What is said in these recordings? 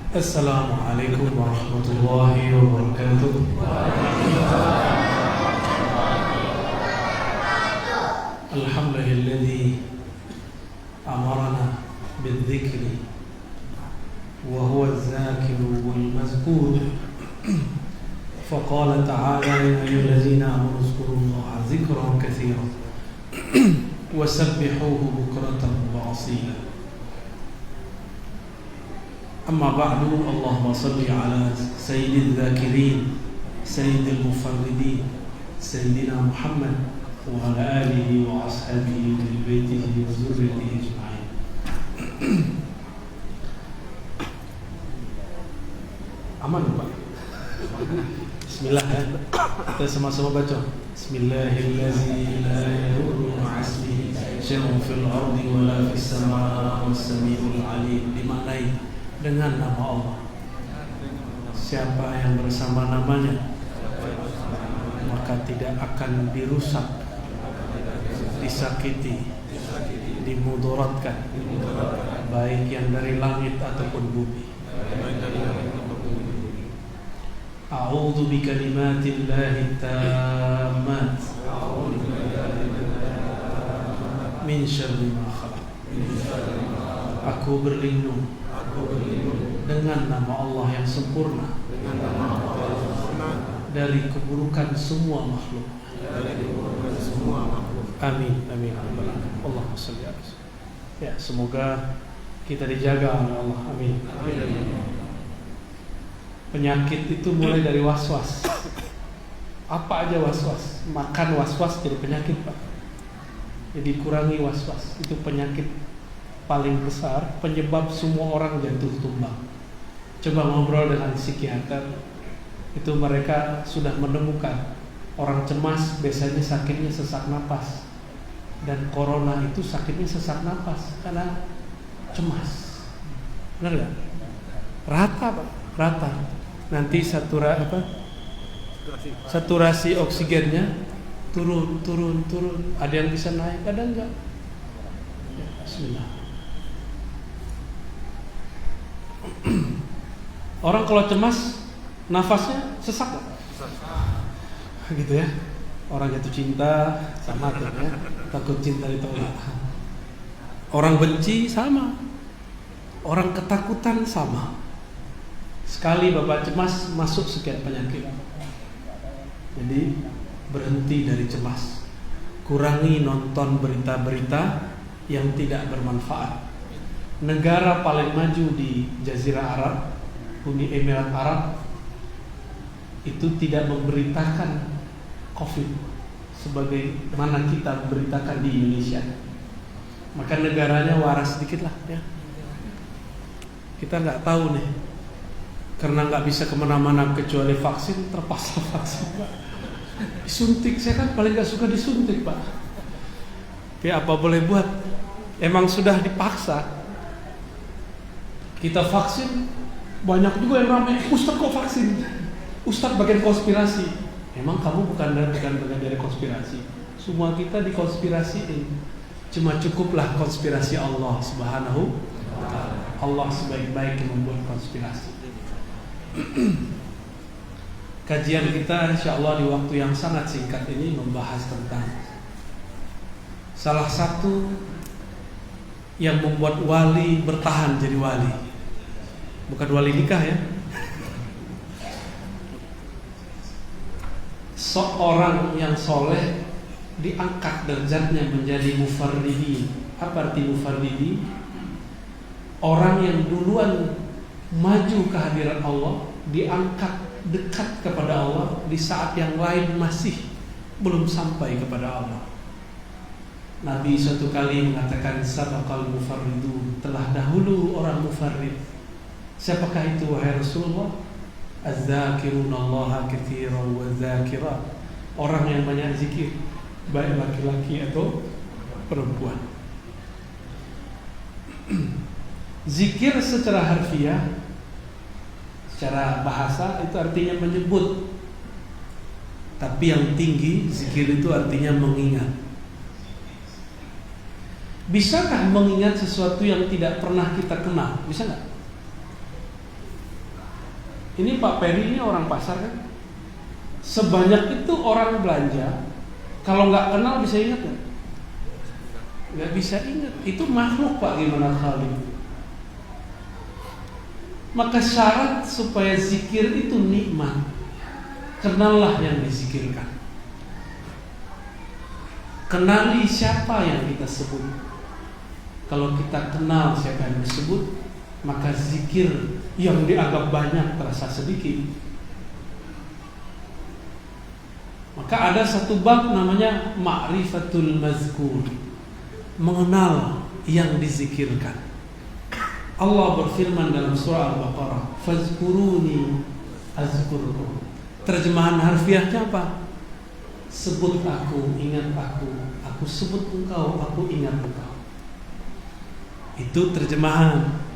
Assalamualaikum warahmatullahi wabarakatuh. Alhamdulilladzi amarana bidzikri wa huwa az-zakiru wal mazkur. Faqala ta'ala ya ayyuhallazina amanu zkurullaha dzikran katsiran wasabbihuhu bukratan wa asila. Amma ba'du, Allahumma salli ala sayyidil zakirin, sayyidil mufarridin, sayyidina Muhammad wa ala alihi wa ashabihi wa baitihi wa zurriyyatihi ajma'in. Aman Pak? Bismillah ya. Kita sama-sama baca. Bismillahirrahmanirrahim. La yadurru ma'asmihi syai'un fil ardi wa la fis samaa'i was-sami'ul 'alim. Dimaknai dengan nama Allah. Siapa yang bersama namanya maka tidak akan dirusak, disakiti, dimudaratkan, baik yang dari langit ataupun bumi. A'udzu bikalimatillahi tammat min syarri ma khalaq. Aku berlindung dengan nama Allah yang sempurna dari keburukan semua makhluk. Amin, amin. Allahumma shalli ala Rasul. Ya, semoga kita dijaga oleh Allah. Amin. Penyakit itu mulai dari waswas. Apa aja waswas? Makan waswas jadi penyakit, Pak. Jadi kurangi waswas. Itu penyakit paling besar, penyebab semua orang jatuh tumbang. Coba ngobrol dengan psikiater, itu mereka sudah menemukan orang cemas biasanya sakitnya sesak napas, dan corona itu sakitnya sesak napas karena cemas. Benar nggak? Rata Pak, rata. Nanti saturasi oksigennya turun. Ada yang bisa naik, ada enggak? Ya, bismillah. Orang kalau cemas nafasnya sesak gak? Gitu ya. Orang jatuh cinta sama tuh ya. Takut cinta ditolak. Orang benci sama. Orang ketakutan sama. Sekali Bapak cemas masuk sekian penyakit. Jadi berhenti dari cemas. Kurangi nonton berita-berita yang tidak bermanfaat. Negara paling maju di Jazirah Arab, Uni Emirat Arab, itu tidak memberitakan COVID sebagaimana kita memberitakan di Indonesia. Maka negaranya waras sedikit lah ya. Kita nggak tahu nih, karena nggak bisa kemana-mana kecuali vaksin, terpaksa vaksin Pak. Disuntik, saya kan paling nggak suka disuntik Pak. Ya apa boleh buat, emang sudah dipaksa. Kita vaksin, banyak juga yang ramai, Ustadz kok vaksin? Ustadz bagian konspirasi. Emang kamu bukan bagian dari konspirasi. Semua kita dikonspirasiin. Cuma cukuplah konspirasi Allah Subhanahu wa ta'ala. Allah sebaik-baik yang membuat konspirasi. Kajian kita insyaallah di waktu yang sangat singkat ini membahas tentang salah satu yang membuat wali bertahan jadi wali. Bukan wali nikah ya. Seorang yang soleh diangkat derajatnya menjadi mufarridi. Apa arti mufarridi? Orang yang duluan maju ke hadirat Allah, diangkat dekat kepada Allah di saat yang lain masih belum sampai kepada Allah. Nabi suatu kali mengatakan sabaqal mufarridun, telah dahulu orang mufarrid. Siapakah itu wahai Rasulullah? Az-zakirunallaha katsiran wa zakirat. Orang yang banyak zikir, baik laki-laki atau perempuan. Zikir secara harfiah, secara bahasa itu artinya menyebut. Tapi yang tinggi zikir itu artinya mengingat. Bisakah mengingat sesuatu yang tidak pernah kita kenal? Bisa nggak? Ini Pak Peri ini orang pasar kan? Sebanyak itu orang belanja, kalau nggak kenal bisa ingat nggak? Nggak bisa ingat. Itu makhluk Pak, gimana kali? Maka syarat supaya zikir itu nikmat, kenallah yang dizikirkan. Kenali siapa yang kita sebut. Kalau kita kenal siapa yang disebut, maka zikir yang dianggap banyak terasa sedikit. Maka ada satu bab namanya ma'rifatul mazkur, mengenal yang dizikirkan. Allah berfirman dalam surah Al-Baqarah, fazkuruni azkurkum. Terjemahan harfiahnya apa? Sebut aku, ingat aku sebut engkau, aku ingat engkau. Itu terjemahan.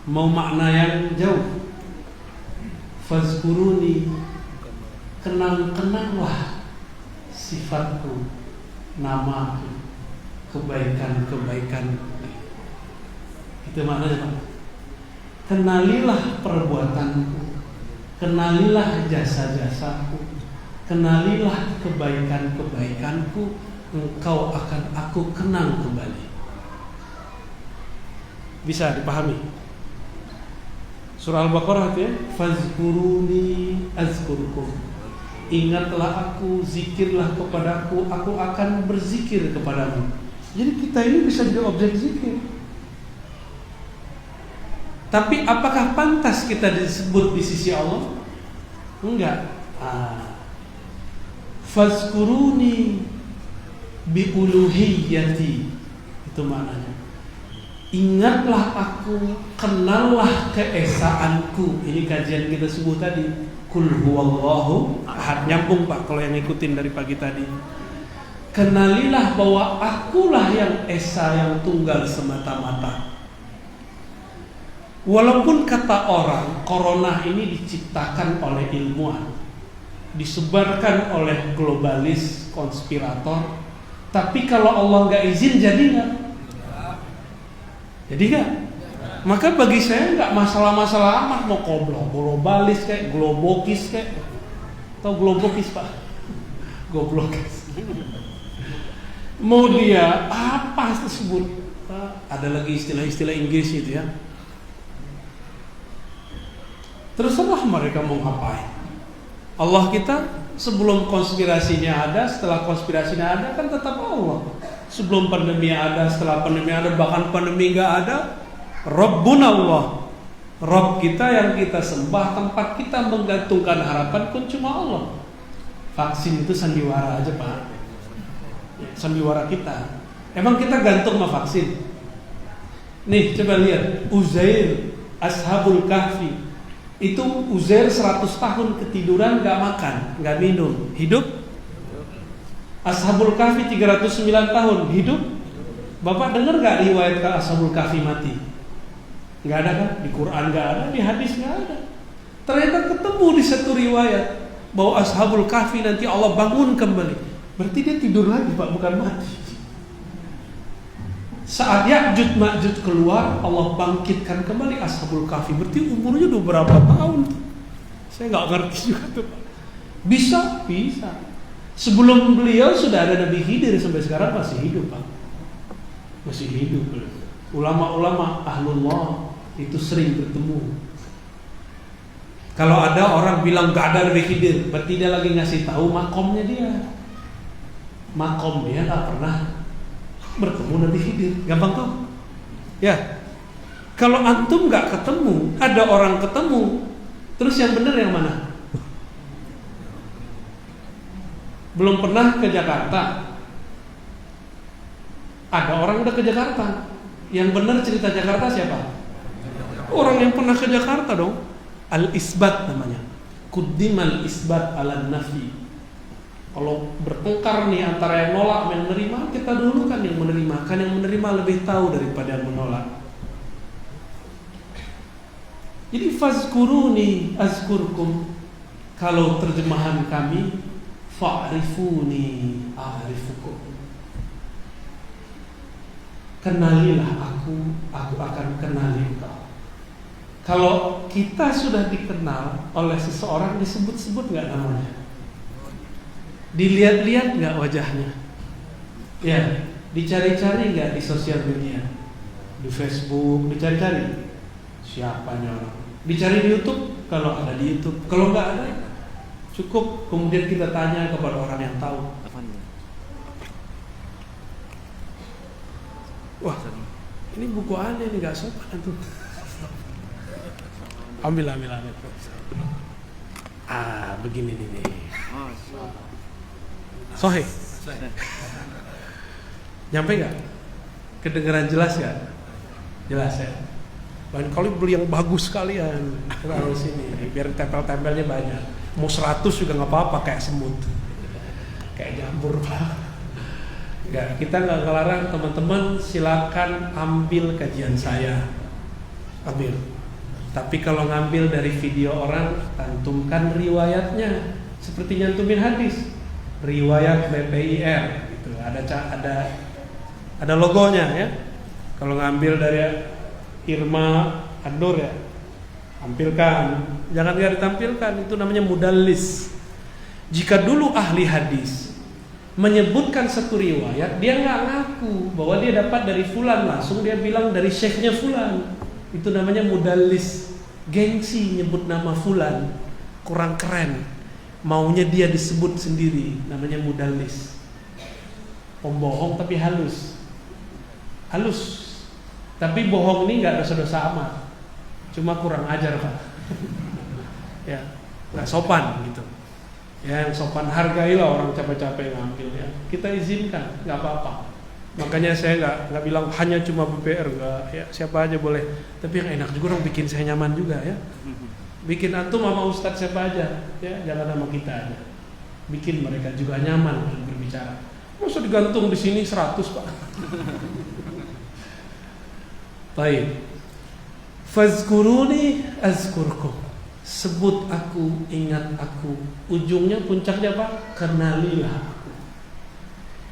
Mau makna yang jauh, fazkuruni, kenang-kenanglah sifatku, namaku, kebaikan-kebaikan. Itu maknanya Pak. Kenalilah perbuatanku, kenalilah jasa-jasaku, kenalilah kebaikan-kebaikanku, engkau akan aku kenang kembali. Bisa dipahami? Surah Al-Baqarah itu ya, fazkuruni azkurkum. Ingatlah aku, zikirlah kepadaku, aku akan berzikir kepadamu. Jadi kita ini bisa jadi objek zikir. Tapi apakah pantas kita disebut di sisi Allah? Enggak. Fazkuruni biuluhiyyati, itu maknanya. Ingatlah aku, kenallah keesaanku. Ini kajian kita subuh tadi. Kul huwallahu ahad. Nyambung Pak kalau yang ngikutin dari pagi tadi. Kenalilah bahwa akulah yang esa, yang tunggal semata-mata. Walaupun kata orang corona ini diciptakan oleh ilmuwan, disebarkan oleh globalis, konspirator, tapi kalau Allah nggak izin jadi nggak? Jadi nggak? Maka bagi saya nggak masalah-masalah amat mau globalis kayak globokis kayak, atau globokis Pak, goblokis. Mau dia apa tersebut? Ada lagi istilah-istilah Inggris itu ya. Terserah mereka mau ngapain. Allah kita sebelum konspirasinya ada, setelah konspirasinya ada kan tetap Allah. Sebelum pandemi ada, setelah pandemi ada, bahkan pandemi nggak ada, Rabbuna Allah. Rabb kita yang kita sembah, tempat kita menggantungkan harapan pun cuma Allah. Vaksin itu sandiwara aja Pak, sandiwara kita. Emang kita gantung sama vaksin? Nih coba lihat Uzair, Ashabul Kahfi. Itu Uzair 100 tahun ketiduran, gak makan, gak minum, hidup. Ashabul Kahfi 309 tahun, hidup. Bapak dengar gak riwayat Ashabul Kahfi mati? Gak ada kan? Di Quran gak ada, di hadis gak ada. Ternyata ketemu di satu riwayat bahwa Ashabul Kahfi nanti Allah bangun kembali. Berarti dia tidur lagi Pak, bukan mati. Saat Ya'juj Ma'juj keluar, Allah bangkitkan kembali Ashabul Kahfi. Berarti umurnya udah berapa tahun? Saya nggak ngerti juga tuh Pak. Bisa. Sebelum beliau sudah ada Nabi Khidir, sampai sekarang masih hidup Pak. Masih hidup. Ulama-ulama ahlullah itu sering bertemu. Kalau ada orang bilang nggak ada Nabi Khidir, berarti dia lagi ngasih tahu makomnya dia. Makom dia nggak pernah bertemu Nabi Khidir, gampang tuh. Ya, kalau antum nggak ketemu, ada orang ketemu, terus yang benar yang mana? Belum pernah ke Jakarta, ada orang udah ke Jakarta. Yang benar cerita Jakarta siapa? Orang yang pernah ke Jakarta dong. Al-isbat namanya. Quddimal isbat ala nafi. Kalau bertengkar nih antara yang nolak dan yang menerima, kita dulu kan yang menerima. Kan yang menerima lebih tahu daripada yang menolak. Jadi fazkuruni azkurkum. Kalau terjemahan kami, fa'rifuni a'rifukum. Kenalilah aku akan kenali engkau. Kalau kita sudah dikenal oleh seseorang, disebut-sebut nggak namanya? Dilihat-lihat nggak wajahnya? Ya, dicari-cari nggak di sosial media, di Facebook, dicari-cari siapanya orang. Dicari di YouTube, kalau ada di YouTube. Kalau nggak ada, cukup kemudian kita tanya kepada orang yang tahu. Wah, ini buku aneh nih, nggak sopan tuh. Ambil. Begini nih. Sohe. Nyampe nggak? Kedengeran jelas nggak? Jelas ya. Lain kali beli yang bagus sekalian. Taruh sini, biar tempel-tempelnya banyak. Mau 100 juga nggak apa-apa, kayak semut, kayak jamur pak. Nggak, kita nggak ngelarang teman-teman, silakan ambil kajian saya, ambil. Tapi kalau ngambil dari video orang, cantumkan riwayatnya, seperti nyantumin hadis, riwayat BPIR, gitu. Ada logonya ya. Kalau ngambil dari Irma Andur ya, tampilkan. Jangan nggak ditampilkan, itu namanya mudallis. Jika dulu ahli hadis menyebutkan satu riwayat, dia nggak ngaku bahwa dia dapat dari fulan, langsung dia bilang dari syekhnya fulan. Itu namanya mudallis. Gengsi nyebut nama fulan, kurang keren, maunya dia disebut sendiri, namanya mudallis. Pembohong tapi halus. Tapi bohong ini nggak dosa-dosa amat, cuma kurang ajar pak. Ya, nggak sopan gitu. Ya, yang sopan hargailah orang capek-capek ngambil ya. Kita izinkan, nggak apa-apa. Makanya saya nggak bilang hanya cuma BPR, nggak ya, siapa aja boleh. Tapi yang enak juga dong, bikin saya nyaman juga ya. Bikin antum sama ustadz siapa aja, ya jangan sama kita aja. Bikin mereka juga nyaman untuk berbicara. Masa digantung di sini 100 pak. Baik. Fazkuruni azkurkum. Sebut aku, ingat aku. Ujungnya puncaknya apa? Kenalilah aku.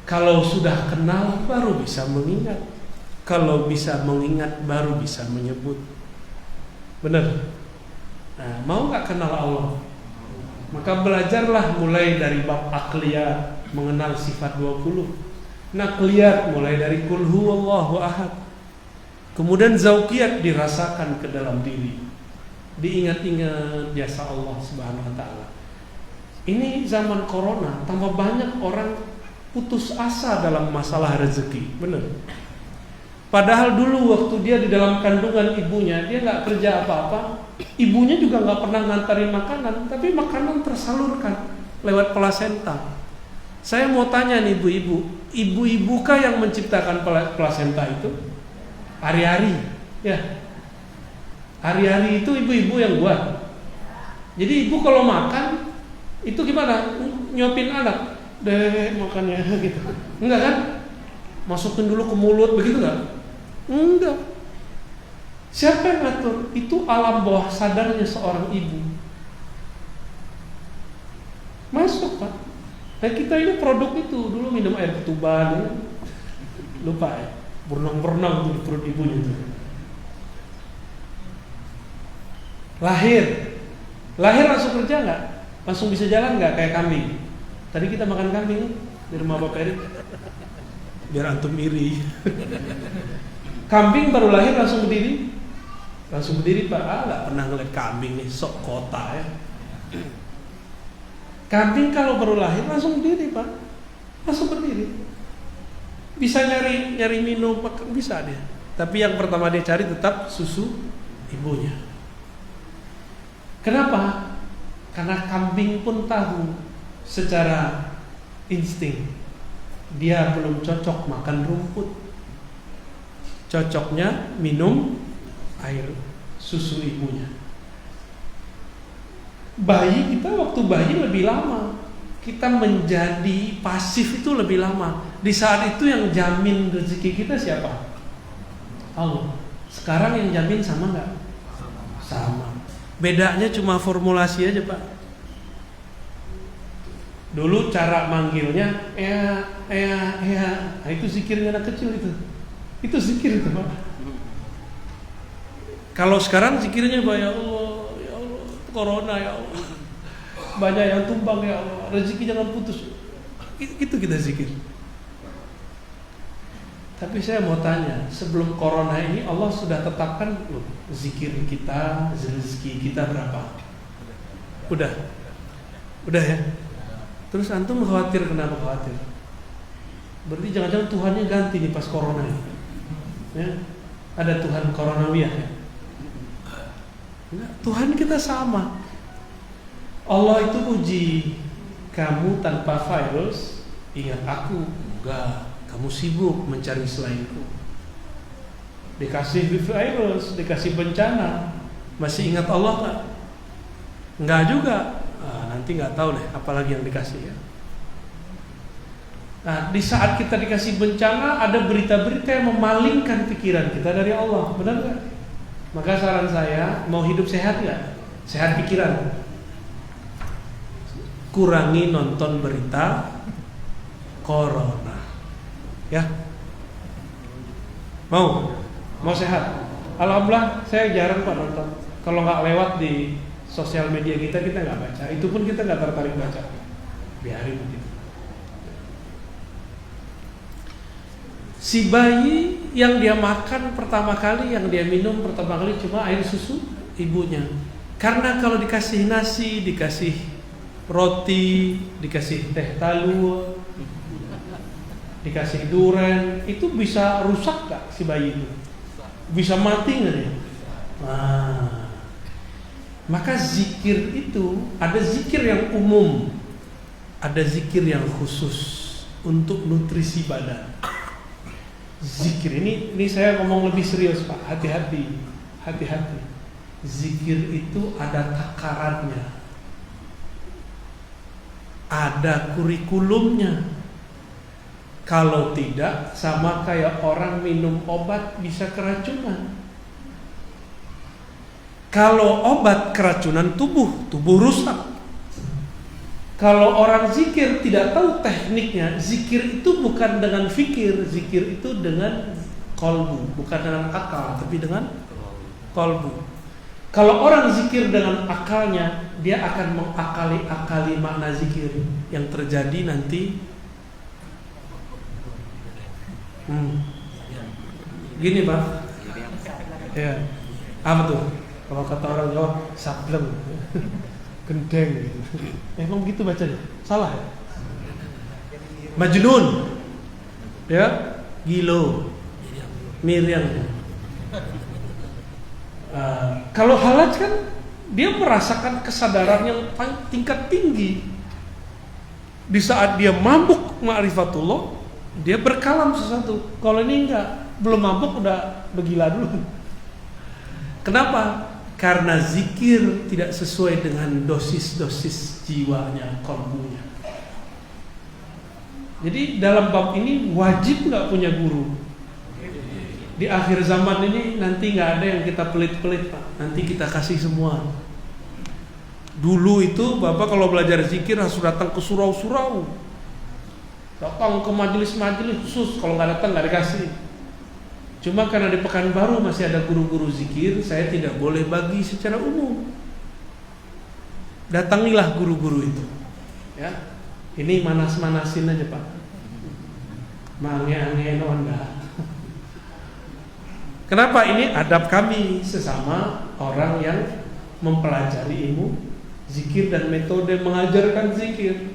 Kalau sudah kenal baru bisa mengingat. Kalau bisa mengingat baru bisa menyebut. Benar? Nah, mau gak kenal Allah? Maka belajarlah mulai dari bab akliyat, mengenal sifat 20. Nakliyat mulai dari kul huwallahu ahad. Kemudian zauqiyat dirasakan ke dalam diri. Diingat-ingat jasa Allah Subhanahu wa taala. Ini zaman corona, tambah banyak orang putus asa dalam masalah rezeki. Benar. Padahal dulu waktu dia di dalam kandungan ibunya, dia nggak kerja apa-apa. Ibunya juga nggak pernah ngantarin makanan, tapi makanan tersalurkan lewat plasenta. Saya mau tanya nih ibu-ibu kah yang menciptakan plasenta itu? Hari-hari, ya. Hari-hari itu ibu-ibu yang buat. Jadi ibu kalau makan itu gimana? Nyopin anak, deh makannya gitu. Enggak kan? Masukin dulu ke mulut begitu enggak? Enggak. Siapa yang ngatur? Itu alam bawah sadarnya seorang ibu. Masuk pak. Nah kita ini produk itu dulu minum air ketuban, ya. Lupa ya. Berenang-berenang di perut ibunya itu. Lahir langsung kerja nggak? Langsung bisa jalan nggak kayak kambing? Tadi kita makan kambing di rumah Bapak Erik. Biar antum iri. Kambing baru lahir langsung berdiri. Langsung berdiri pak. Nggak pernah ngeliat kambing nih, sok kota ya. Kambing kalau baru lahir langsung berdiri pak. Langsung berdiri. Bisa nyari minum, bisa dia. Tapi yang pertama dia cari tetap susu ibunya. Kenapa? Karena kambing pun tahu secara insting dia belum cocok makan rumput. Cocoknya minum air susu ibunya. Bayi kita waktu bayi lebih lama. Kita menjadi pasif itu lebih lama. Di saat itu yang jamin rezeki kita siapa? Allah. Sekarang yang jamin sama nggak? Sama. Bedanya cuma formulasi aja pak. Dulu cara manggilnya nah, itu zikirnya anak kecil itu. Itu zikir itu pak. Kalau sekarang zikirnya ya Allah, corona ya Allah, banyak yang tumbang ya Allah, rezeki jangan putus. Itu kita zikir. Tapi saya mau tanya, sebelum corona ini Allah sudah tetapkan loh, zikir kita, rezeki kita berapa? Udah ya. Terus antum khawatir, kenapa khawatir? Berarti jangan-jangan Tuhannya ganti nih pas corona ini. Ya, ada Tuhan Coronawiah ya. Enggak, Tuhan kita sama. Allah itu uji kamu tanpa virus, ingat aku. Enggak, kamu sibuk mencari selainku. Dikasih virus, dikasih bencana, masih ingat Allah enggak? Enggak juga. Nanti enggak tahu deh apalagi yang dikasih ya. Nah, di saat kita dikasih bencana, ada berita-berita yang memalingkan pikiran kita dari Allah, benar nggak? Maka saran saya, mau hidup sehat nggak? Sehat pikiran. Kurangi nonton berita corona, ya. Mau sehat. Alhamdulillah, saya jarang Pak nonton. Kalau nggak lewat di sosial media kita nggak baca. Itu pun kita nggak tertarik baca. Biarin begitu. Si bayi yang dia makan pertama kali, yang dia minum pertama kali cuma air susu ibunya. Karena kalau dikasih nasi, dikasih roti, dikasih teh talua, dikasih durian, itu bisa rusak gak si bayi itu? Bisa mati gak dia? Nah, maka zikir itu ada zikir yang umum, ada zikir yang khusus untuk nutrisi badan. Zikir ini saya ngomong lebih serius Pak, hati-hati. Zikir itu ada takarannya, ada kurikulumnya. Kalau tidak, sama kayak orang minum obat bisa keracunan. Kalau obat keracunan tubuh rusak. Kalau orang zikir tidak tahu tekniknya, zikir itu bukan dengan fikir, zikir itu dengan kolbu, bukan dengan akal, tapi dengan kolbu. Kalau orang zikir dengan akalnya, dia akan mengakali makna zikir. Yang terjadi nanti gini Pak, ya, apa tuh? Kalau kata orang Jawa, sableng. Gendeng gitu. Emang gitu bacanya? Salah ya? Majnun. Ya, gilo. Miriam. Kalau halaj kan dia merasakan kesadaran yang tingkat tinggi. Di saat dia mabuk ma'rifatullah, dia berkalam sesuatu. Kalau ini enggak, belum mabuk udah begila dulu. Kenapa? Karena zikir tidak sesuai dengan dosis-dosis jiwanya, kolbunya. Jadi dalam bab ini wajib nggak punya guru. Di akhir zaman ini nanti nggak ada yang kita pelit-pelit Pak. Nanti kita kasih semua. Dulu itu Bapak kalau belajar zikir harus datang ke surau-surau, datang ke majelis-majelis khusus. Kalau nggak datang nggak dikasih. Cuma karena di Pekanbaru masih ada guru-guru zikir, saya tidak boleh bagi secara umum. Datangilah guru-guru itu. Ya, ini manas-manasin aja Pak. Mange-ange enggak. Kenapa? Ini adab kami sesama orang yang mempelajari ilmu zikir dan metode mengajarkan zikir.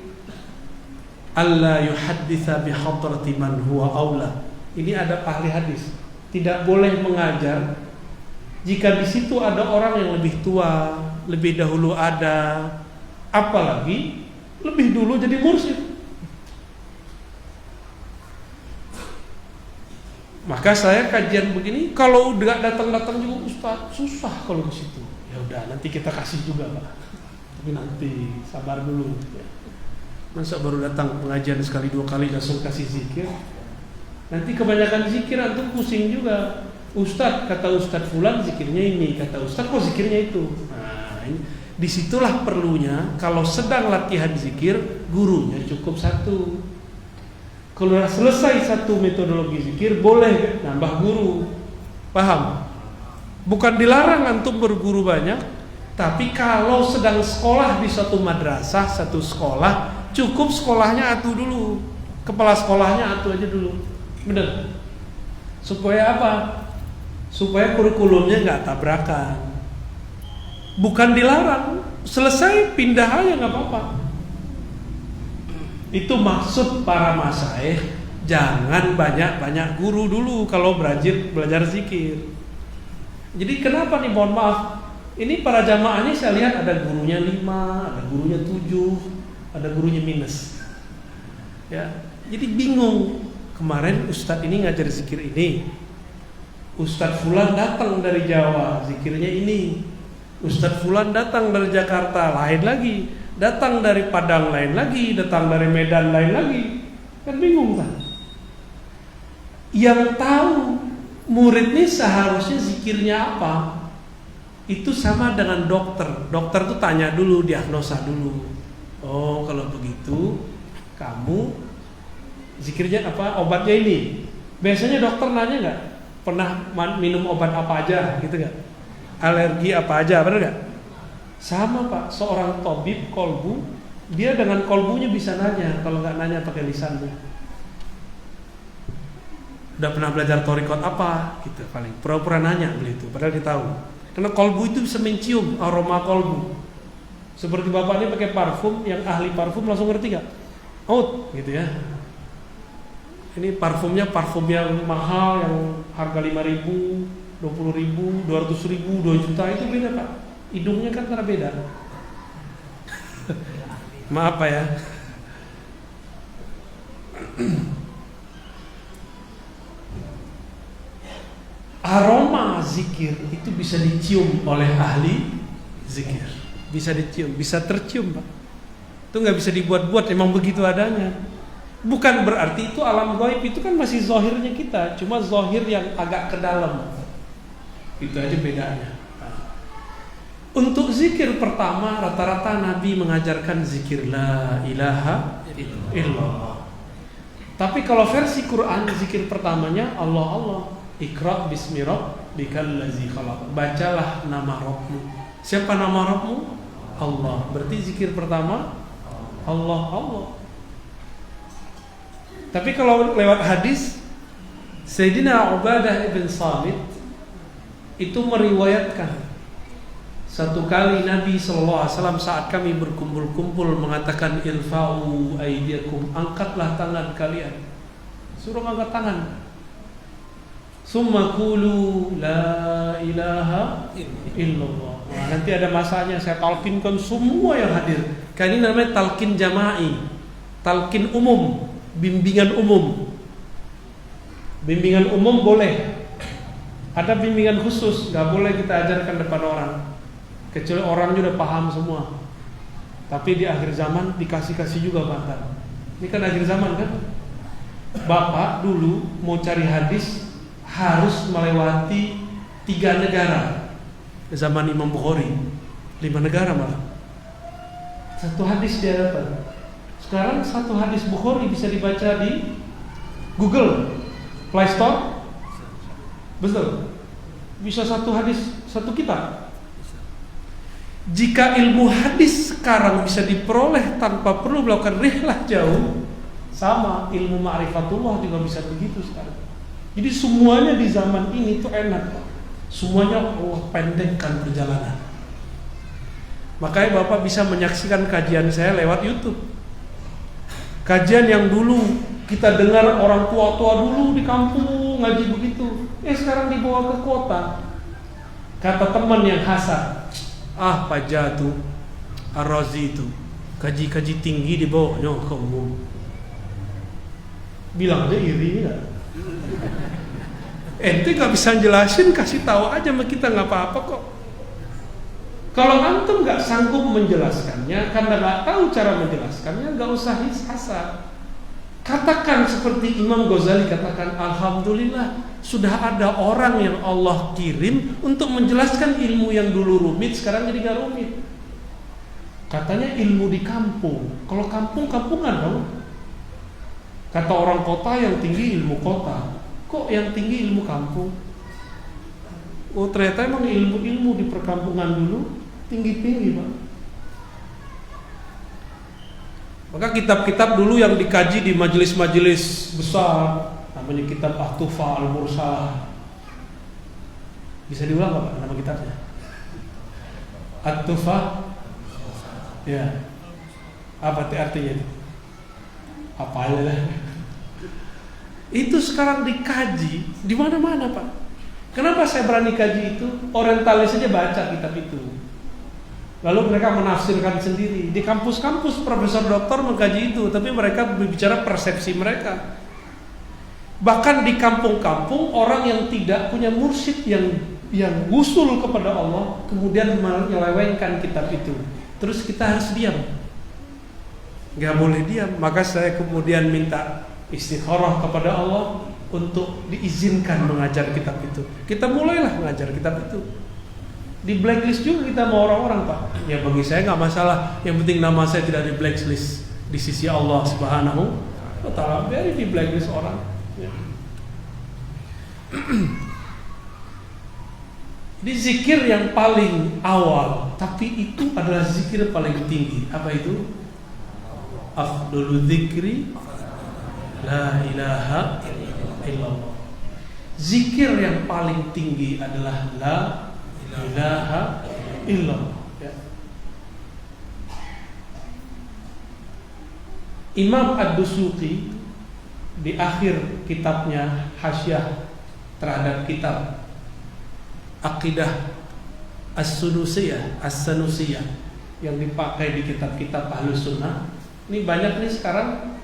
Alla yuhadditsa bi hadrati man huwa aula. Ini adab ahli hadis. Tidak boleh mengajar jika di situ ada orang yang lebih tua, lebih dahulu ada, apalagi lebih dulu jadi mursyid. Maka saya kajian begini, kalau udah datang-datang juga Ustaz, susah kalau ke situ. Ya udah, nanti kita kasih juga Pak. Tapi nanti sabar dulu. Masa baru datang pengajian sekali dua kali langsung kasih zikir? Nanti kebanyakan zikir antum pusing juga. Ustadz, kata Ustadz Fulan zikirnya ini, kata Ustadz kok zikirnya itu. Nah, disitulah perlunya kalau sedang latihan zikir, gurunya cukup satu. Kalau sudah selesai satu metodologi zikir, boleh nambah guru. Paham? Bukan dilarang antum berguru banyak, tapi kalau sedang sekolah di suatu madrasah, satu sekolah, cukup sekolahnya atu dulu, kepala sekolahnya atu aja dulu, bener. Supaya apa? Supaya kurikulumnya nggak tabrakan. Bukan dilarang, selesai pindah aja nggak apa-apa. Itu maksud para masyayikh, jangan banyak-banyak guru dulu kalau belajar zikir. Jadi kenapa nih, mohon maaf, ini para jamaah ini saya lihat ada gurunya 5, ada gurunya 7, ada gurunya minus. Ya, jadi bingung. Kemarin ustadz ini ngajar zikir ini, ustadz fulan datang dari Jawa, zikirnya ini. Ustadz fulan datang dari Jakarta, lain lagi. Datang dari Padang, lain lagi. Datang dari Medan, lain lagi. Kan bingung kan? Yang tahu murid ini seharusnya zikirnya apa, itu sama dengan dokter. Dokter tuh tanya dulu, diagnosa dulu. Oh, kalau begitu kamu zikirnya apa, obatnya ini. Biasanya dokter nanya nggak, pernah minum obat apa aja gitu nggak, alergi apa aja, benar nggak? Sama Pak, seorang tabib kolbu, dia dengan kolbunya bisa nanya. Kalau nggak nanya pakai lisannya. Udah pernah belajar torikot apa? Gitu paling pura-pura nanya beli itu, padahal dia tahu. Karena kolbu itu bisa mencium aroma kolbu. Seperti bapak ini pakai parfum, yang ahli parfum langsung ngerti nggak? Out, gitu ya. Ini parfumnya parfum yang mahal, yang harga 5.000, 20.000, 200.000, 2 juta, itu beda Pak. Hidungnya kan karena beda. Maaf Pak ya. Aroma zikir itu bisa dicium oleh ahli zikir. Bisa dicium, bisa tercium Pak. Itu nggak bisa dibuat-buat, emang begitu adanya. Bukan berarti itu alam gaib, itu kan masih zahirnya kita, cuma zahir yang agak ke dalam. Itu aja bedanya. Untuk zikir pertama, rata-rata Nabi mengajarkan zikir la ilaha illallah. Tapi kalau versi Quran, zikir pertamanya Allah Allah. Iqra bismi rabbikal ladzi khalaq. Bacalah nama Rabbmu. Siapa nama Rabbmu? Allah. Berarti zikir pertama Allah Allah. Tapi kalau lewat hadis, Sayyidina Ubadah ibn Samit itu meriwayatkan, satu kali Nabi SAW saat kami berkumpul-kumpul mengatakan irfa'u aydiyakum, angkatlah tangan kalian. Suruh angkat tangan. Summa qulu la ilaha illallah. Nah, nanti ada masanya saya talkinkan semua yang hadir. Kan ini namanya talkin jama'i, talkin umum, bimbingan umum. Bimbingan umum boleh. Ada bimbingan khusus, nggak boleh kita ajarkan depan orang. Kecuali orangnya udah paham semua. Tapi di akhir zaman dikasih juga bahkan. Ini kan akhir zaman kan. Bapak dulu mau cari hadis harus melewati 3 negara. Zaman Imam Bukhari 5 negara malah. Satu hadis dia dapat. Sekarang satu hadis Bukhari bisa dibaca di Google Play Store. Betul. Bisa satu hadis, satu kitab. Jika ilmu hadis sekarang bisa diperoleh tanpa perlu melakukan rihlah jauh, sama ilmu ma'rifatullah juga bisa begitu sekarang. Jadi semuanya di zaman ini tuh enak. Semuanya Allah pendekkan perjalanan. Makanya Bapak bisa menyaksikan kajian saya lewat YouTube. Kajian yang dulu kita dengar orang tua-tua dulu di kampung ngaji begitu, sekarang dibawa ke kota. Kata teman yang hasad, Pak Jatuh Ar-Razi itu kaji-kaji tinggi dibawanya ke umum. Bilang aja iri nggak? Ente nggak bisa jelasin, kasih tahu aja sama kita, nggak apa-apa kok. Kalau antum nggak sanggup menjelaskannya karena nggak tahu cara menjelaskannya, nggak usah hasad. Katakan seperti Imam Ghazali katakan, alhamdulillah sudah ada orang yang Allah kirim untuk menjelaskan ilmu yang dulu rumit sekarang jadi gak rumit. Katanya ilmu di kampung. Kalau kampung kampungan dong. Kata orang kota yang tinggi ilmu kota. Kok yang tinggi ilmu kampung? Oh ternyata emang ilmu-ilmu di perkampungan dulu tinggi-tinggi Pak. Maka kitab-kitab dulu yang dikaji di majelis-majelis besar, namanya kitab At-Tufa Al-Mursalah. Bisa diulang nggak Pak nama kitabnya? At-Tufa. Ya. Apa artinya itu? Apa aja lah. Itu sekarang dikaji di mana-mana Pak. Kenapa saya berani kaji itu? Orientalis saja baca kitab itu. Lalu mereka menafsirkan sendiri. Di kampus-kampus profesor doktor mengkaji itu, tapi mereka berbicara persepsi mereka. Bahkan di kampung-kampung orang yang tidak punya mursyid yang usul kepada Allah, kemudian menyelewengkan kitab itu. Terus kita harus diam. Gak boleh diam. Maka saya kemudian minta istikharah kepada Allah untuk diizinkan mengajar kitab itu. Kita mulailah mengajar kitab itu. Di blacklist juga kita mau orang-orang Pak. Ya bagi saya nggak masalah. Yang penting nama saya tidak di blacklist di sisi Allah Subhanahu wa Ta'ala. Biar di blacklist orang. Ya. Di zikir yang paling awal, tapi itu adalah zikir paling tinggi. Apa itu? Afdalul dzikri la ilaha illallah. Zikir yang paling tinggi adalah la ilaha illallah. Ya. Imam Ad-Dusuqi di akhir kitabnya Hasyiah terhadap kitab Aqidah As-Sunusiyah yang dipakai di kitab-kitab Ahlus Sunnah. Ini banyak nih sekarang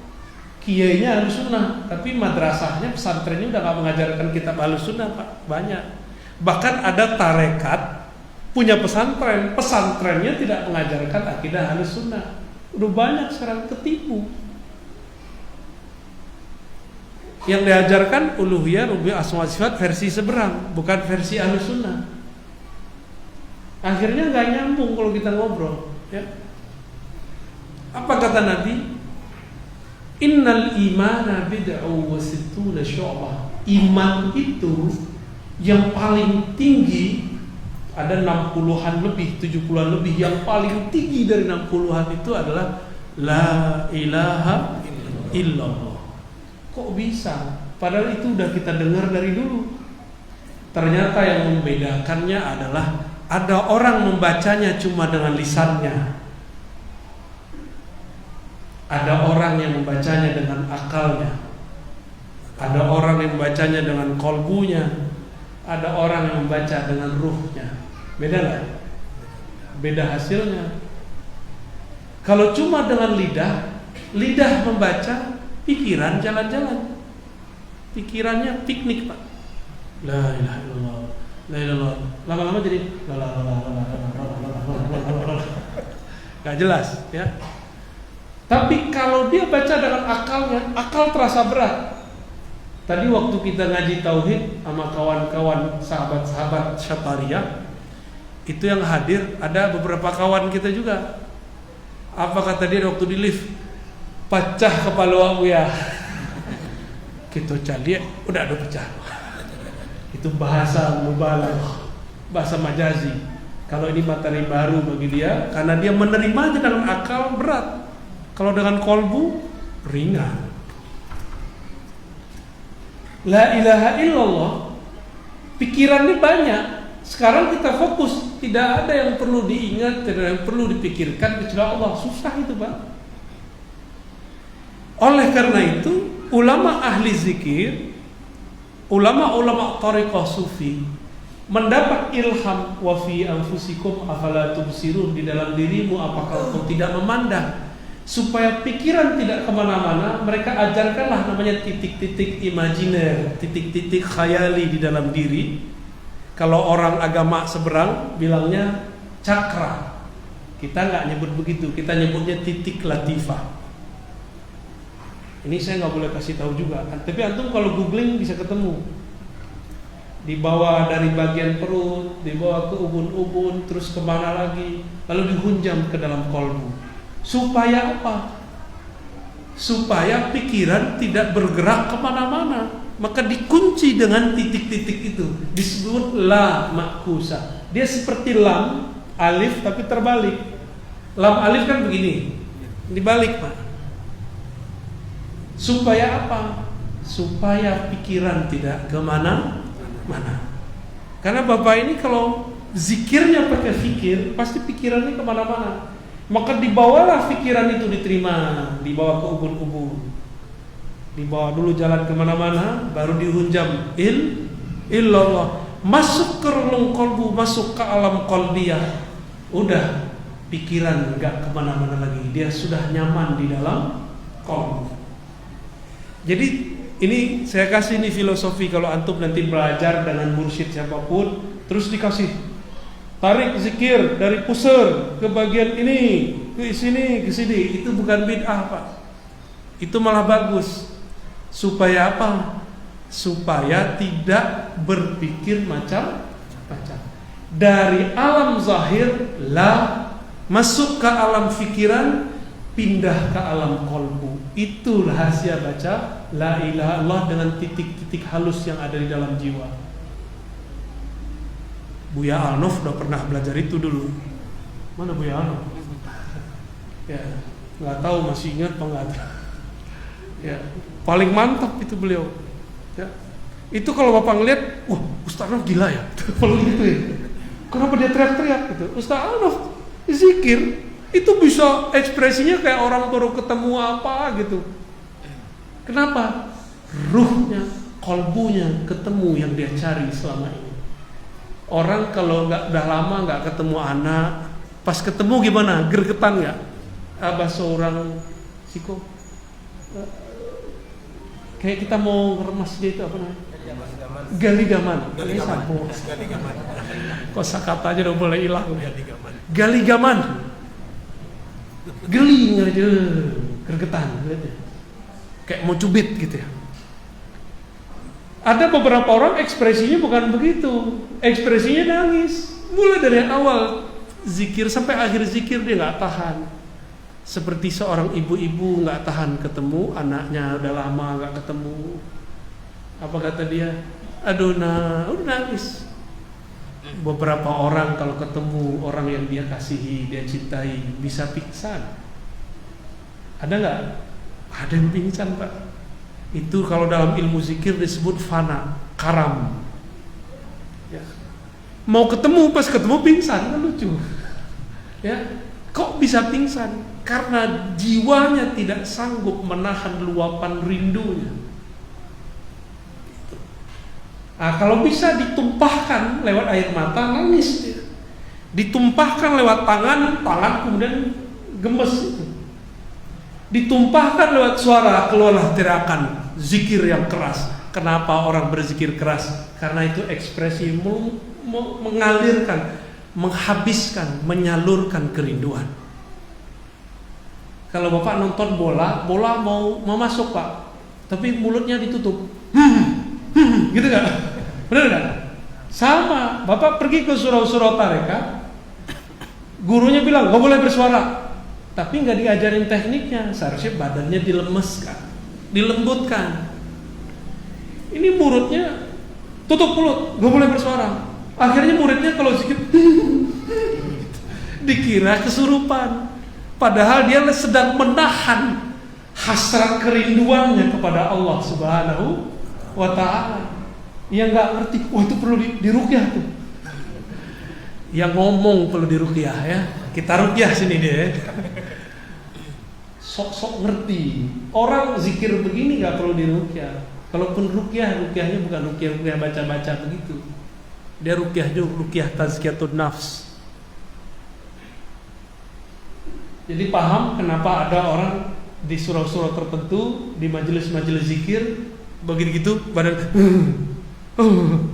kiainya Ahlus Sunnah, tapi madrasahnya, pesantrennya udah gak mengajarkan kitab Ahlus Sunnah Pak. Banyak. Bahkan ada tarekat punya pesantren, pesantrennya tidak mengajarkan akidah Ahlus Sunnah. Udah banyak sekarang ketipu. Yang diajarkan uluhiyah, rububiyah, asma wa sifat versi seberang, bukan versi Ahlus Sunnah. Akhirnya nggak nyambung kalau kita ngobrol. Ya. Apa kata Nabi? Innal imana bid'u wa sittuna syu'bah. Iman itu yang paling tinggi ada 60-an lebih, 70-an lebih. Yang paling tinggi dari 60-an itu adalah la ilaha illallah. Kok bisa? Padahal itu udah kita dengar dari dulu. Ternyata yang membedakannya adalah ada orang membacanya cuma dengan lisannya, ada orang yang membacanya dengan akalnya, ada orang yang membacanya dengan kolbunya, ada orang yang membaca dengan ruhnya. Beda nggak? Beda hasilnya. Kalau cuma dengan lidah membaca, pikiran jalan-jalan, pikirannya piknik Pak. La ilaha illallah, la ilaha illallah. Lama-lama jadi nggak jelas ya. Tapi kalau dia baca dengan akalnya, akal terasa berat. Tadi waktu kita ngaji tauhid sama kawan-kawan sahabat-sahabat Syatariyah, itu yang hadir ada beberapa kawan kita juga. Apa kata dia waktu di lift? Pecah kepala ya. Kita cari udah ada pecah. Itu bahasa mubalagh, bahasa majazi. Kalau ini materi baru bagi dia, karena dia menerimanya dengan akal berat. Kalau dengan kolbu ringan. La ilaha illallah, pikirannya banyak. Sekarang kita fokus, tidak ada yang perlu diingat, tidak ada yang perlu dipikirkan kecuali Allah. Susah itu Pak. Oleh karena itu, ulama ahli zikir, ulama-ulama thariqah sufi mendapat ilham wa fi anfusikum afala tubsirun, di dalam dirimu apakah kau tidak memandang. Supaya pikiran tidak kemana-mana, mereka ajarkanlah namanya titik-titik imajiner, titik-titik khayali di dalam diri. Kalau orang agama seberang bilangnya cakra, kita nggak nyebut begitu, kita nyebutnya titik latifah. Ini saya nggak boleh kasih tahu juga, tapi antum kalau googling bisa ketemu. Dibawa dari bagian perut, dibawa ke ubun-ubun, terus kemana lagi, lalu dihunjam ke dalam kolbu. Supaya apa? supaya pikiran tidak bergerak kemana-mana. Maka dikunci dengan titik-titik itu, disebut la makusah. Dia seperti lam alif tapi terbalik. Lam alif kan begini, dibalik Pak. Supaya apa? Supaya pikiran tidak kemana-mana. Karena Bapak ini kalau zikirnya pakai fikir, pasti pikirannya kemana-mana. Maka dibawalah pikiran itu diterima, dibawa ke ubun-ubun, dibawa dulu jalan kemana-mana, baru dihunjam illallah, masuk ke relung kolbu, masuk ke alam kolbiyah. Udah, pikiran gak kemana-mana lagi, dia sudah nyaman di dalam kolbu. Jadi ini saya kasih nih filosofi, kalau antum nanti belajar dengan mursyid siapapun, terus dikasih tarik zikir dari pusar ke bagian ini, ke sini, ke sini. Itu bukan bid'ah Pak. Itu malah bagus. Supaya apa? Supaya tidak berpikir macam-macam. Dari alam zahir masuk ke alam fikiran, pindah ke alam kolbu. Itu rahasia baca la ilaha illallah dengan titik-titik halus yang ada di dalam jiwa. Buya Alnof udah pernah belajar itu dulu. Mana Buya Alnof? Ya, nggak tahu masih ingat apa nggak? Ya, paling mantap itu beliau. Ya, itu kalau Bapak ngeliat, wah Ustaz Alnof gila ya. Kalau gitu ya. Kenapa dia teriak-teriak gitu? Ustaz Alnof zikir itu bisa ekspresinya kayak orang baru ketemu apa gitu. Kenapa? Ruhnya, kolbunya ketemu yang dia cari selama ini. Orang kalau udah lama nggak ketemu anak, pas ketemu gimana? Gergetan nggak? Abah seorang siko, kayak kita mau ngeremas dia itu apa namanya? Galigaman. Kosakata aja udah boleh hilang. Galigaman. Geli aja, gergetan, kayak mau cubit gitu ya. Ada beberapa orang ekspresinya bukan begitu, ekspresinya nangis. Mulai dari awal zikir sampai akhir zikir dia nggak tahan. Seperti seorang ibu-ibu nggak tahan ketemu anaknya udah lama nggak ketemu. Apa kata dia? Aduh udah nangis. Beberapa orang kalau ketemu orang yang dia kasihi, dia cintai, bisa pingsan. Ada nggak? Ada yang pingsan Pak. Itu kalau dalam ilmu zikir disebut fana, karam. Ya. Mau ketemu, pas ketemu pingsan, kan lucu. Ya, kok bisa pingsan? Karena jiwanya tidak sanggup menahan luapan rindunya. Nah, kalau bisa ditumpahkan lewat air mata, nangis dia. Ditumpahkan lewat tangan kemudian gemes itu. Ditumpahkan lewat suara, keluarlah teriakan zikir yang keras. Kenapa orang berzikir keras? Karena itu ekspresi mengalirkan, menghabiskan, menyalurkan kerinduan. Kalau Bapak nonton bola mau masuk Pak, tapi mulutnya ditutup, gitu kan? Benar kan? Sama, Bapak pergi ke surau-surau tarekat, gurunya bilang nggak boleh bersuara. Tapi nggak diajarin tekniknya, seharusnya badannya dilemeskan, dilembutkan. Ini muridnya tutup mulut, nggak boleh bersuara. Akhirnya muridnya kalau zikir dikira kesurupan, padahal dia sedang menahan hasrat kerinduannya kepada Allah Subhanahu wa Ta'ala. Yang nggak ngerti, wah itu perlu diruqyah tuh. Yang ngomong perlu diruqyah ya, kita ruqyah sini deh. Sok-sok ngerti. Orang zikir begini gak perlu diruqyah. Kalaupun ruqyahnya bukan ruqyah baca-baca begitu. Dia ruqyah juga, ruqyah tazkiyatun nafs. Jadi paham kenapa ada orang di surau-surau tertentu, di majelis-majelis zikir, begitu badan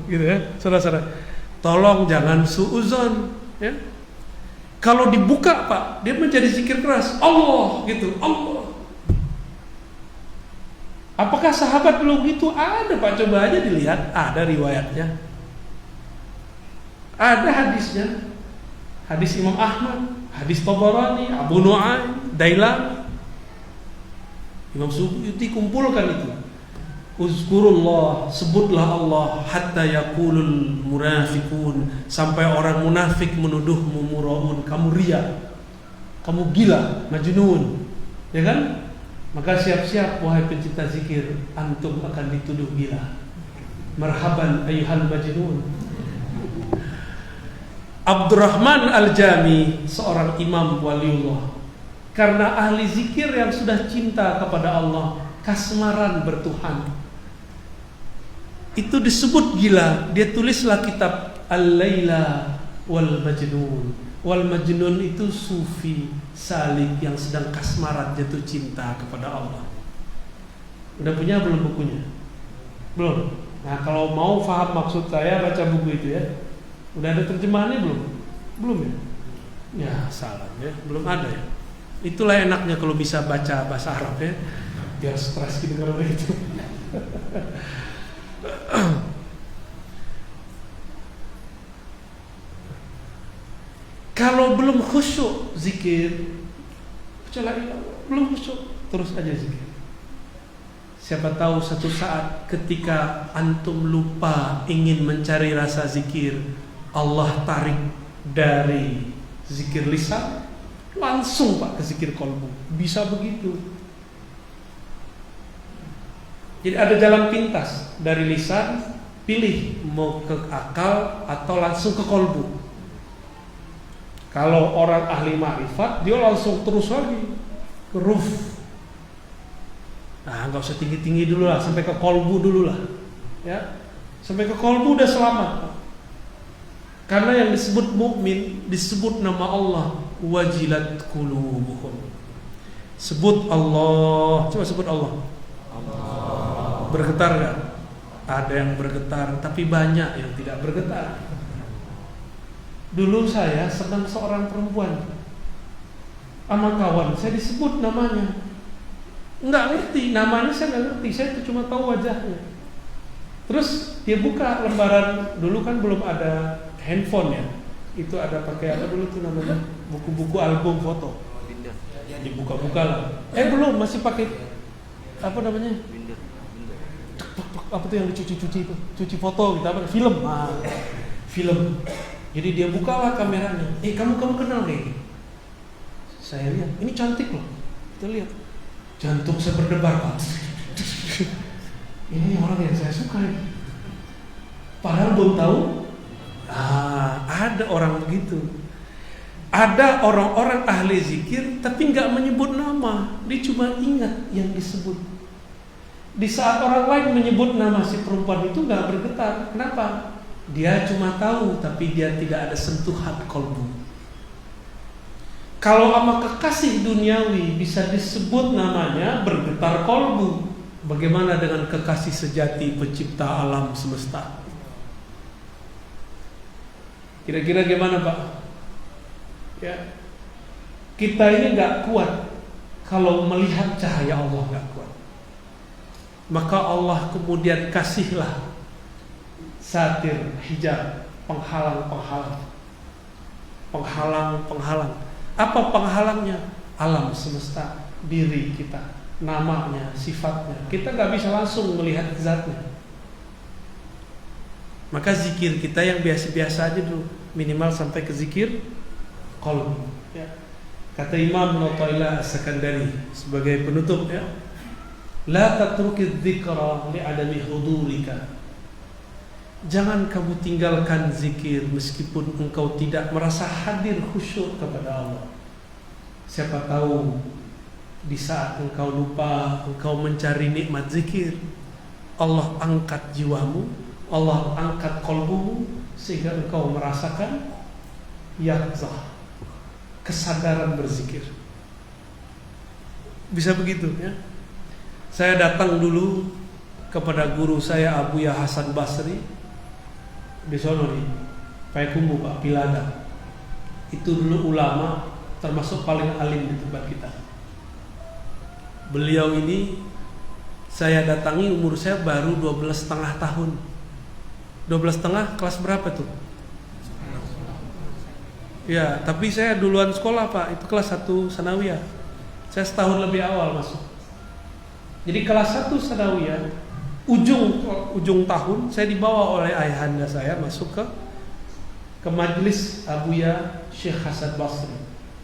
gitu ya. Saudara-saudara, tolong jangan suuzon ya. Kalau dibuka Pak, dia menjadi zikir keras, Allah gitu, Allah. Apakah sahabat belum gitu? Ada Pak, coba aja dilihat, ada riwayatnya, ada hadisnya, hadis Imam Ahmad, hadis Tabarani, Abu Nu'aim, Dailan. Imam Suyuti kumpulkan itu. Uzkurullah, sebutlah Allah hatta yaqulul munafiqun, sampai orang munafik menuduhmu muraun, kamu ria, kamu gila, majnun, ya kan? Maka siap-siap wahai pencinta zikir, antum akan dituduh gila. Marhaban ayyuhal majnun. Abdurrahman Al-Jami, seorang imam waliullah, karena ahli zikir yang sudah cinta kepada Allah, kasmaran bertuhan, itu disebut gila. Dia tulislah kitab Al-Laila wal Majnun. Wal Majnun itu sufi salik yang sedang kasmaran jatuh cinta kepada Allah. Udah punya belum bukunya? Belum. Nah, kalau mau paham maksud saya, baca buku itu ya. Udah ada terjemahannya belum? Belum ya? Ya salah ya, belum ada ya. Itulah enaknya kalau bisa baca bahasa Arab ya, biar stres gitu kalau itu. Kalau belum khusyuk zikir, belum khusyuk, terus aja zikir. Siapa tahu satu saat ketika antum lupa ingin mencari rasa zikir, Allah tarik dari zikir lisan langsung Pak ke zikir kolbu. Bisa begitu. Jadi ada jalan pintas dari lisan, pilih mau ke akal atau langsung ke kolbu. Kalau orang ahli ma'rifat, dia langsung terus lagi ke ruf. Nah, nggak usah tinggi-tinggi dulu lah, sampai ke kolbu dulu lah, ya. Sampai ke kolbu udah selamat. Karena yang disebut mukmin disebut nama Allah, wajilat qulubuhum. Sebut Allah, coba sebut Allah. Allah. Bergetar nggak? Ada yang bergetar, tapi banyak yang tidak bergetar. Dulu saya sedang seorang perempuan sama kawan, saya disebut namanya, nggak ngerti namanya, saya nggak ngerti, saya cuma tahu wajahnya. Terus dia buka lembaran, dulu kan belum ada handphone ya, itu ada pakai apa dulu tuh namanya, buku-buku album foto, dibuka-buka lah. Belum, masih pakai apa namanya, apa tuh yang dicuci-cuci itu, cuci foto gitu, apa film, film. Jadi dia bukalah kameranya. Kamu kenal kayak gini? Saya lihat, ini cantik loh. Kita lihat, jantung saya berdebar Pak. Ini orang yang saya suka. Padahal belum tahu. Ada orang begitu. Ada orang-orang ahli zikir tapi nggak menyebut nama. Dia cuma ingat yang disebut. Di saat orang lain menyebut nama si perempuan itu nggak bergetar. Kenapa? Dia cuma tahu, tapi dia tidak ada sentuhan kolbu. Kalau sama kekasih duniawi bisa disebut namanya, bergetar kolbu. Bagaimana dengan kekasih sejati pencipta alam semesta? Kira-kira gimana Pak? Ya, kita ini gak kuat kalau melihat cahaya Allah, gak kuat. Maka Allah kemudian kasihlah satir, hijab, penghalang. Apa penghalangnya? Alam semesta, diri kita, namanya, sifatnya. Kita nggak bisa langsung melihat zatnya. Maka zikir kita yang biasa-biasa aja dulu, minimal sampai ke zikir qalbi. Ya. Kata Imam Athaillah As-Sakandari sebagai penutup, ya, la tatrukiz dzikra li'adami hudurika. Jangan kamu tinggalkan zikir meskipun engkau tidak merasa hadir khusyuk kepada Allah. Siapa tahu di saat engkau lupa, engkau mencari nikmat zikir, Allah angkat jiwamu, Allah angkat qalbumu, sehingga engkau merasakan yaqzah, kesadaran berzikir. Bisa begitu ya. Saya datang dulu kepada guru saya Abuya Hasan Basri di sono di Payakumbuh Pak Pilada. Itu dulu ulama termasuk paling alim di tempat kita. Beliau ini saya datangi umur saya baru 12,5 tahun. 12,5 kelas berapa tuh? Ya, tapi saya duluan sekolah Pak, itu kelas 1 sanawiyah. Saya setahun lebih awal masuk. Jadi kelas 1 Sanawiyah, ujung tahun saya dibawa oleh ayahanda saya masuk ke majelis Abuya Syekh Hasan Basri,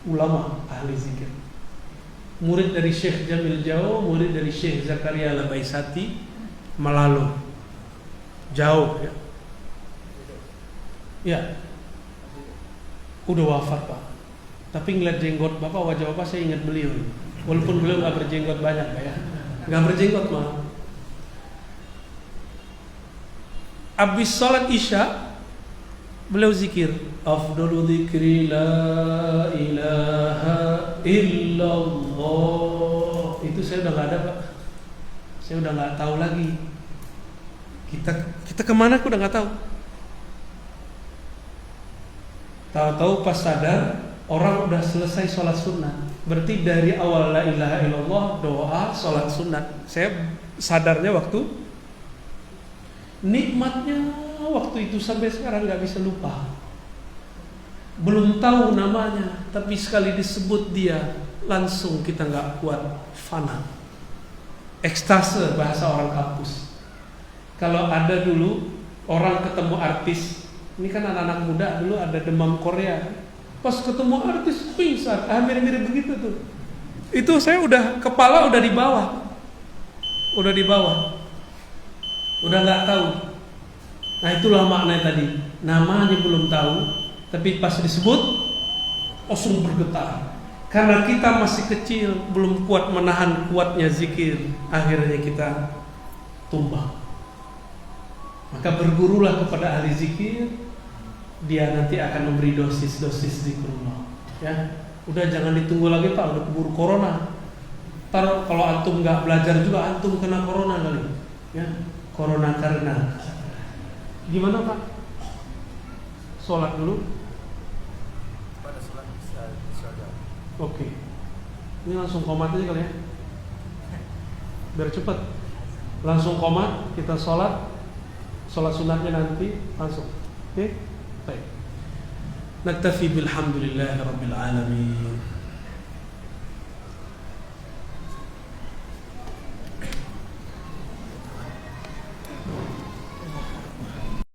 ulama ahli zikir. Murid dari Syekh Jamil Jauh, murid dari Syekh Zakaria Labaisati Malalo. Jauh ya. Ya. Udah wafat Pak. Tapi ngeliat jenggot Bapak, wajah Bapak saya ingat beliau. Walaupun beliau gak berjenggot banyak Pak ya. Gak berjenggot malah. Abis sholat Isya beliau zikir, afdalu dzikri la ilaha illallah. Itu saya udah gak ada Pak. Saya udah gak tahu lagi. Kita kemana aku udah gak tahu. Tahu-tahu pas sadar orang udah selesai sholat sunat. Berarti dari awal la ilaha illallah, doa, sholat sunat. Saya sadarnya waktu nikmatnya waktu itu sampai sekarang gak bisa lupa. Belum tahu namanya, tapi sekali disebut dia langsung kita gak kuat, fana. Ekstase bahasa orang kampus. Kalau ada dulu orang ketemu artis, ini kan anak-anak muda dulu ada demam Korea. Pas ketemu artis pingsan, mirip-mirip begitu tuh. Itu saya udah kepala udah di bawah. Udah nggak tahu. Nah itulah maknanya tadi. Namanya belum tahu, tapi pas disebut langsung bergetar. Karena kita masih kecil, belum kuat menahan kuatnya zikir, akhirnya kita tumbang. Maka bergurulah kepada ahli zikir, dia nanti akan memberi dosis-dosis zikrullah. Ya, udah jangan ditunggu lagi Pak, udah keburu corona. Ntar kalau antum nggak belajar juga antum kena corona kali. Ya, corona karena. Gimana Pak? Sholat dulu. Pada sholat bisa. Oke. Ini langsung komat aja kali ya. Biar cepet. Langsung komat, kita sholat sunatnya nanti langsung. Oke? Baik. Naktafi bilhamdulillahi rabbil alamin.